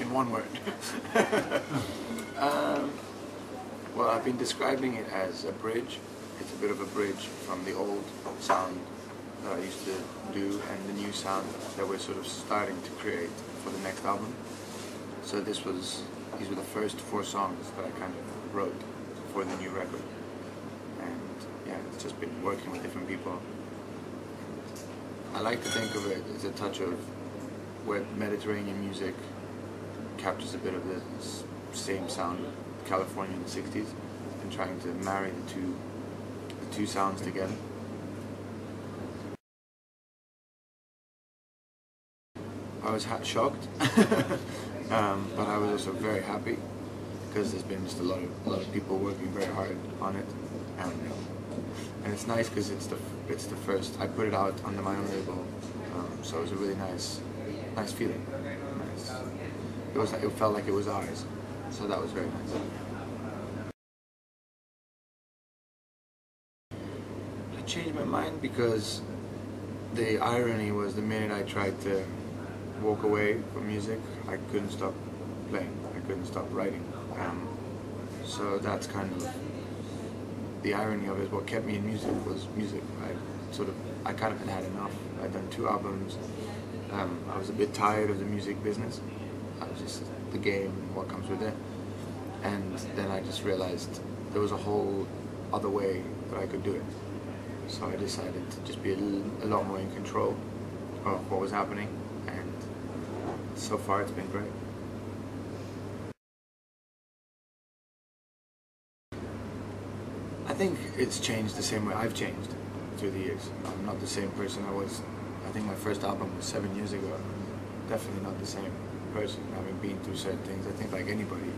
in one word. Well, I've been describing it as a bridge. It's a bit of a bridge from the old sound that I used to do and the new sound that we're sort of starting to create for the next album. So these were the first 4 songs that I kind of wrote for the new record. And yeah, it's just been working with different people. I like to think of it as a touch of where Mediterranean music captures a bit of the same sound of California in the 60s and trying to marry the two sounds together. I was shocked, but I was also very happy because there's been just a lot of people working very hard on it, and it's nice because it's the first. I put it out under my own label, so it was a really nice feeling. It felt like it was ours, so that was very nice. I changed my mind because the irony was the minute I tried to walk away from music, I couldn't stop playing. I couldn't stop writing. So that's kind of the irony of it. What kept me in music was music. I kind of had enough. I'd done 2 albums. I was a bit tired of the music business. I was just the game and what comes with it. And then I just realized there was a whole other way that I could do it. So I decided to just be a lot more in control of what was happening. And so far it's been great. I think it's changed the same way I've changed through the years. I'm not the same person I was. I think my first album was 7 years ago. Definitely not the same person, having been through certain things. I think like anybody,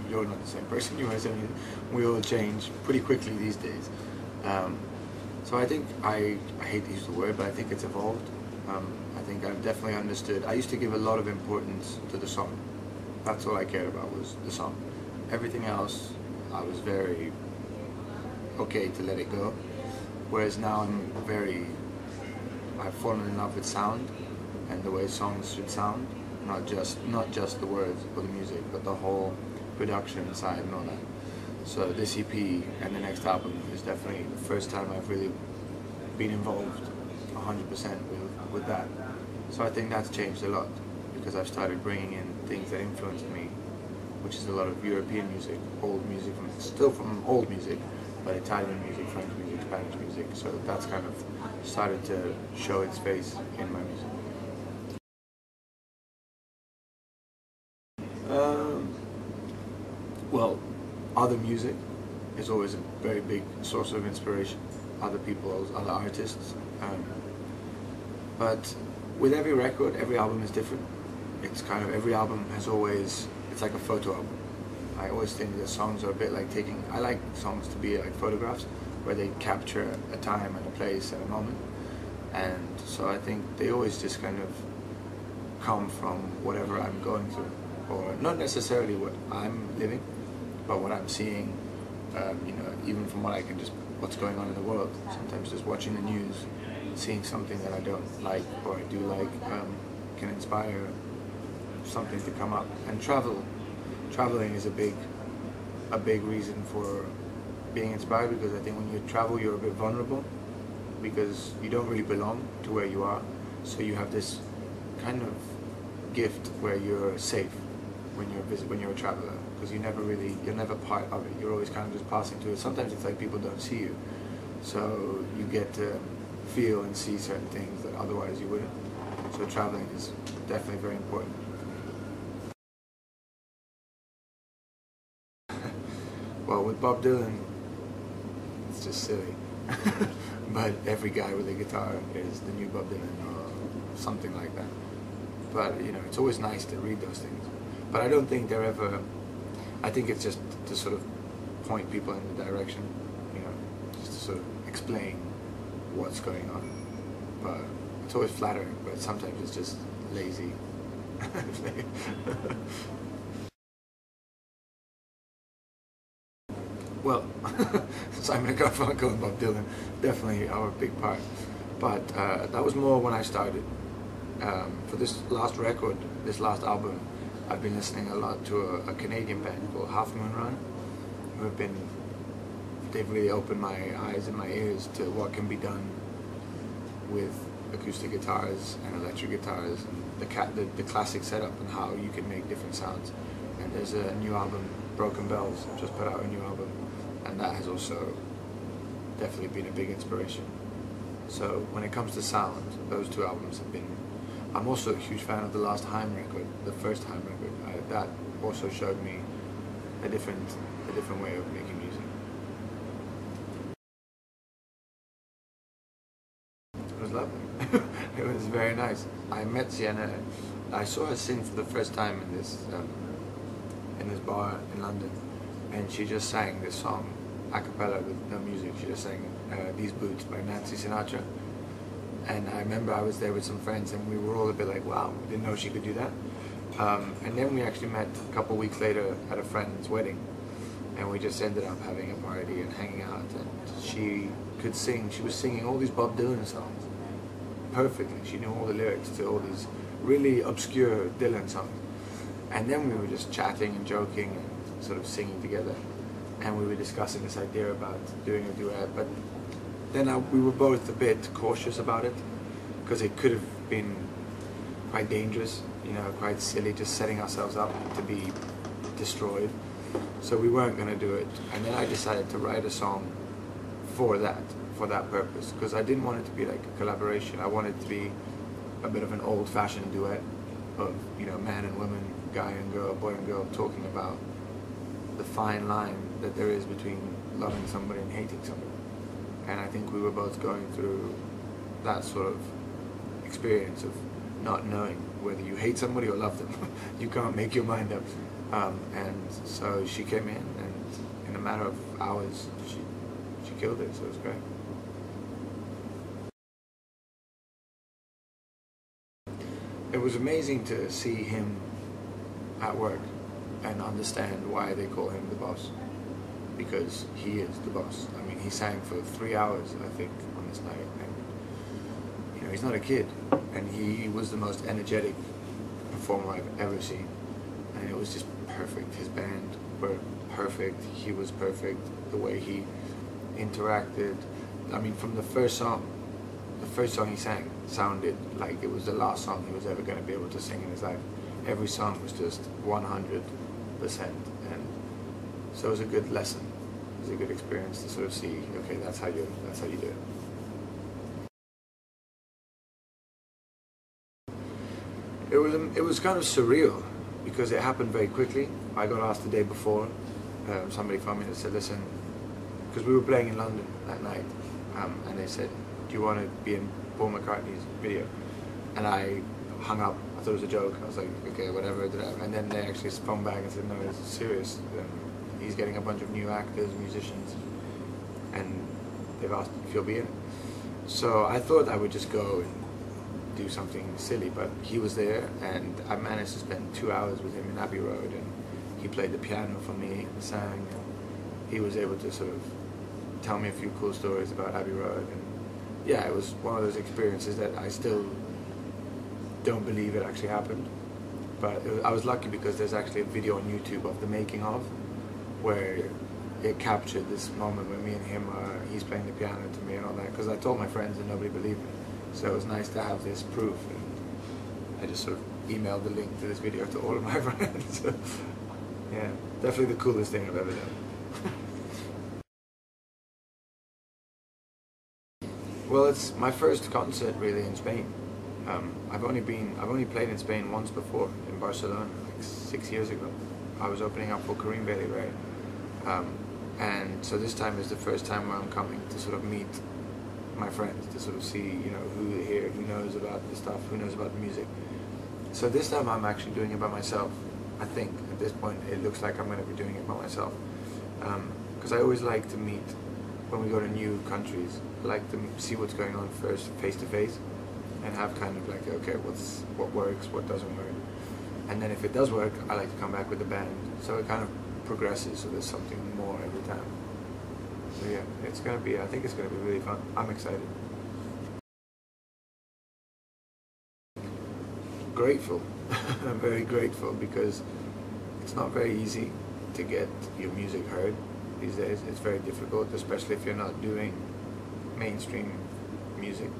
you're not the same person you were 7 years. We all change pretty quickly these days. So I think, I hate to use the word, but I think it's evolved. I think I've definitely understood. I used to give a lot of importance to the song. That's all I cared about was the song. Everything else, I was very okay to let it go. Whereas now I've fallen in love with sound and the way songs should sound. Not just the words or the music, but the whole production side and all that. So this EP and the next album is definitely the first time I've really been involved 100% with that. So I think that's changed a lot because I've started bringing in things that influenced me, which is a lot of European music, old music, still from old music, but Italian music, French music, Spanish music. So that's kind of started to show its face in my music. Well, other music is always a very big source of inspiration. Other people, other artists. But with every record, every album is different. It's kind of, every album has always, it's like a photo album. I always think that songs are a bit like I like songs to be like photographs, where they capture a time and a place and a moment. And so I think they always just kind of come from whatever I'm going through. Or not necessarily what I'm living, but what I'm seeing, even from what's going on in the world. Sometimes just watching the news, seeing something that I don't like or I do like, can inspire something to come up. And traveling is a big reason for being inspired, because I think when you travel you're a bit vulnerable because you don't really belong to where you are. So you have this kind of gift where you're safe when you're a traveler, because you're never part of it. You're always kind of just passing through it. Sometimes it's like people don't see you, so you get to feel and see certain things that otherwise you wouldn't. So traveling is definitely very important. Well, with Bob Dylan, it's just silly. But every guy with a guitar is the new Bob Dylan or something like that. But it's always nice to read those things. But I don't think they're ever. I think it's just to sort of point people in the direction, just to sort of explain what's going on. But it's always flattering, but sometimes it's just lazy. Well, Simon and Garfunkel and Bob Dylan definitely are a big part. But that was more when I started. For this last record, this last album, I've been listening a lot to a Canadian band called Half Moon Run, they've really opened my eyes and my ears to what can be done with acoustic guitars and electric guitars, and the classic setup and how you can make different sounds. And there's a new album, Broken Bells, just put out a new album, and that has also definitely been a big inspiration. So when it comes to sound, those two albums have been. I'm also a huge fan of the last Haim record, the first Haim record. That also showed me a different way of making music. It was lovely. It was very nice. I met Sienna. I saw her sing for the first time in this bar in London, and she just sang this song a cappella with no music. She just sang These Boots by Nancy Sinatra. And I remember I was there with some friends, and we were all a bit like, wow, we didn't know she could do that. And then we actually met a couple of weeks later at a friend's wedding, and we just ended up having a party and hanging out, and she could sing. She was singing all these Bob Dylan songs perfectly. She knew all the lyrics to all these really obscure Dylan songs. And then we were just chatting and joking and sort of singing together, and we were discussing this idea about doing a duet, but then we were both a bit cautious about it, because it could have been quite dangerous, you know, quite silly, just setting ourselves up to be destroyed. So we weren't going to do it. And then I decided to write a song for that purpose, because I didn't want it to be like a collaboration. I wanted it to be a bit of an old-fashioned duet of, you know, man and woman, guy and girl, boy and girl, talking about the fine line that there is between loving somebody and hating somebody. And I think we were both going through that sort of experience of not knowing whether you hate somebody or love them. You can't make your mind up. And so she came in, and in a matter of hours, she killed it, so it was great. It was amazing to see him at work and understand why they call him the boss, because he is the boss. I mean, he sang for 3 hours, I think, on this night, and you know, he's not a kid, and he was the most energetic performer I've ever seen, and it was just perfect. His band were perfect, he was perfect, the way he interacted. I mean, from the first song he sang sounded like it was the last song he was ever going to be able to sing in his life. Every song was just 100%, and so it was a good lesson. It was a good experience to sort of see, okay, that's how you do it. It was kind of surreal, because it happened very quickly. I got asked the day before. Somebody phoned me and said, listen, because we were playing in London that night, and they said, do you want to be in Paul McCartney's video? And I hung up. I thought it was a joke. I was like, okay, whatever. And then they actually phoned back and said, no, it's serious. He's getting a bunch of new actors, musicians, and they've asked if you'll be in it. So I thought I would just go and do something silly, but he was there, and I managed to spend 2 hours with him in Abbey Road, and he played the piano for me and sang, and he was able to sort of tell me a few cool stories about Abbey Road. And yeah, it was one of those experiences that I still don't believe it actually happened, but I was lucky because there's actually a video on YouTube of the making of, where it captured this moment when me and him he's playing the piano to me and all that, because I told my friends and nobody believed me. So it was nice to have this proof, and I just sort of emailed the link to this video to all of my friends. Yeah, definitely the coolest thing I've ever done. Well, it's my first concert really in Spain. I've only played in Spain once before, in Barcelona, like 6 years ago. I was opening up for Kareem Bailey-Rae, and so this time is the first time where I'm coming to sort of meet my friends, to sort of see, you know, who here, who knows about the stuff, who knows about the music. So this time I'm actually doing it by myself. I think at this point it looks like I'm going to be doing it by myself, because I always like to meet, when we go to new countries, I like to see what's going on first, face to face, and have kind of like, okay, what works, what doesn't work, and then if it does work, I like to come back with the band. So it kind of progresses, so there's something more every time. So yeah, I think it's gonna be really fun. I'm excited. grateful. I'm very grateful because it's not very easy to get your music heard these days. It's very difficult, especially if you're not doing mainstream music.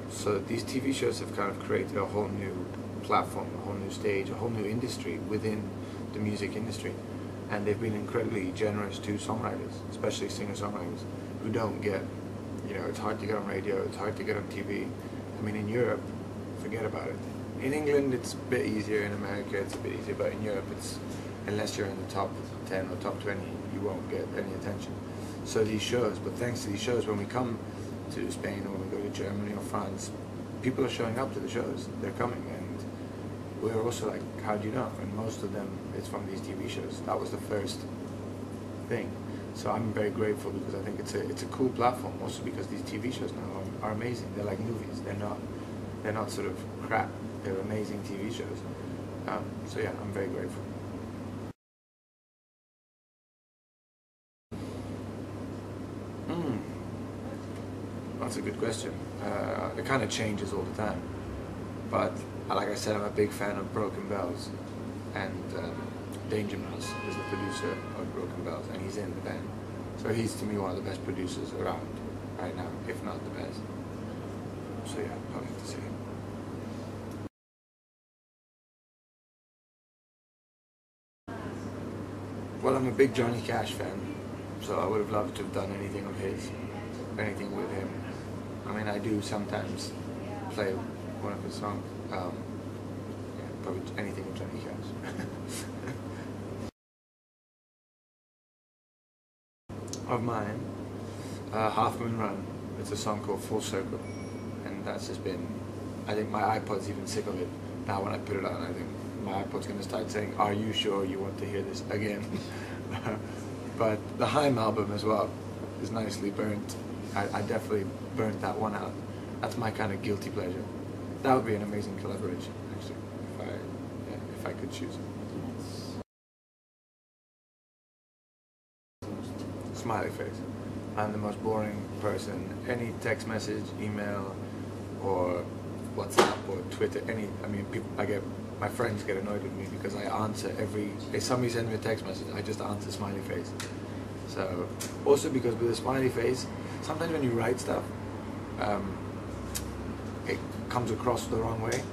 So these TV shows have kind of created a whole new platform, a whole new stage, a whole new industry within the music industry. And they've been incredibly generous to songwriters, especially singer-songwriters, who don't get, you know, it's hard to get on radio, it's hard to get on TV. I mean, in Europe, forget about it. In England, it's a bit easier. In America, it's a bit easier. But in Europe, it's, unless you're in the top 10 or top 20, you won't get any attention. So these shows, but thanks to these shows, when we come to Spain or when we go to Germany or France, people are showing up to the shows. They're coming, and we're also like, how do you know? And most of them, it's from these TV shows. That was the first thing. So I'm very grateful because I think it's a cool platform. Also because these TV shows now are amazing. They're like movies. They're not sort of crap. They're amazing TV shows. So yeah, I'm very grateful. That's a good question. It kind of changes all the time. But like I said, I'm a big fan of Broken Bells, and Danger Mouse is the producer of Broken Bells, and he's in the band. So he's, to me, one of the best producers around right now, if not the best. So yeah, I'll have to say. Well, I'm a big Johnny Cash fan, so I would have loved to have done anything of his, anything with him. I mean, I do sometimes play one of his songs. Yeah, probably anything with Johnny Cash. Of mine, Half Moon Run. It's a song called Full Circle, and that's just been, I think my iPod's even sick of it. Now when I put it on, I think my iPod's going to start saying, are you sure you want to hear this again? But the Haim album as well is nicely burnt. I definitely burnt that one out. That's my kind of guilty pleasure. That would be an amazing collaboration, actually, if I could choose it. Smiley face. I'm the most boring person. Any text message, email, or WhatsApp or Twitter, my friends get annoyed with me because I answer if somebody sends me a text message, I just answer smiley face. So, also because with a smiley face, sometimes when you write stuff, it comes across the wrong way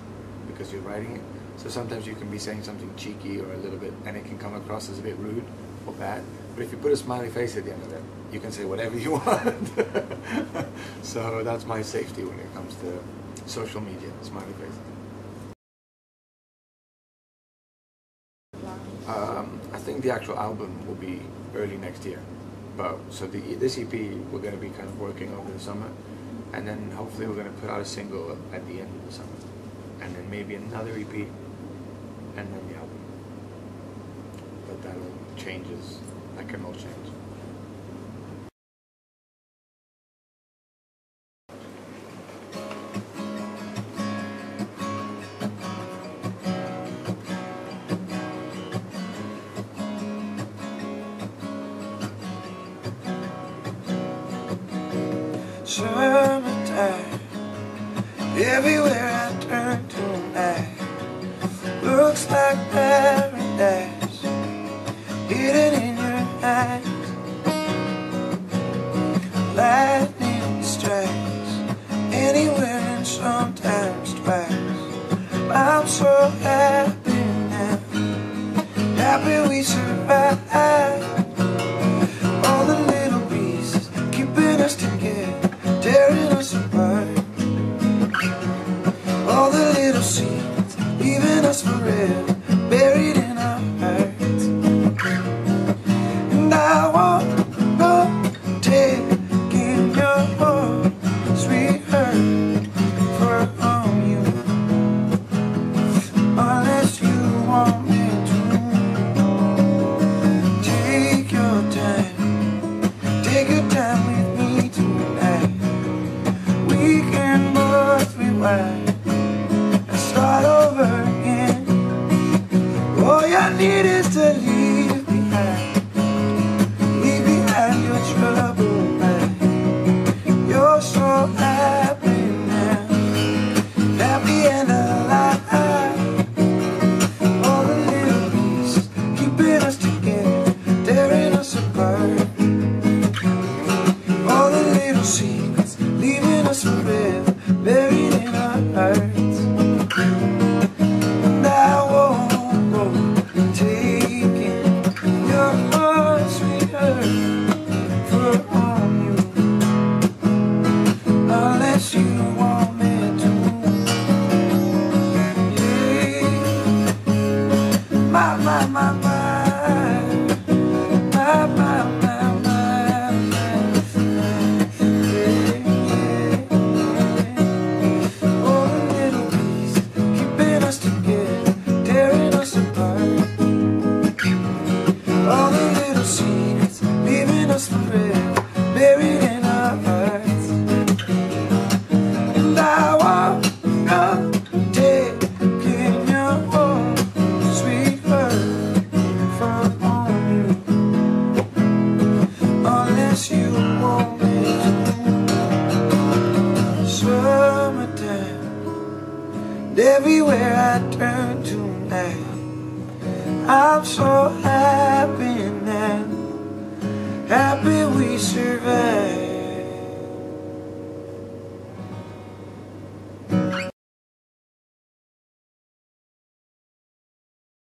because you're writing it. So sometimes you can be saying something cheeky or a little bit, and it can come across as a bit rude or bad. But if you put a smiley face at the end of it, you can say whatever you want. So that's my safety when it comes to social media, smiley face. I think the actual album will be early next year. But so this EP we're going to be kind of working over the summer, and then hopefully we're going to put out a single at the end of the summer, and then maybe another EP, and then the album. But that all changes. That can all change. Summertime, everywhere I turn tonight looks like paradise, hidden in your eyes. Lightning strikes anywhere and sometimes twice. I'm so happy now, happy we survived. All the little pieces keeping us together, tearing us apart. All the little seeds leaving us forever, buried in our hearts. And I wanna go taking your home, sweetheart, for home you, unless you want me to. my, oh, the little bees keeping us together, tearing us apart. All the little secrets leaving us forever, buried in our hearts. And I walk up, taking your home, sweet word from on you, unless you want me to. Summertime, and everywhere I turn tonight, I'm so happy now, happy we survived.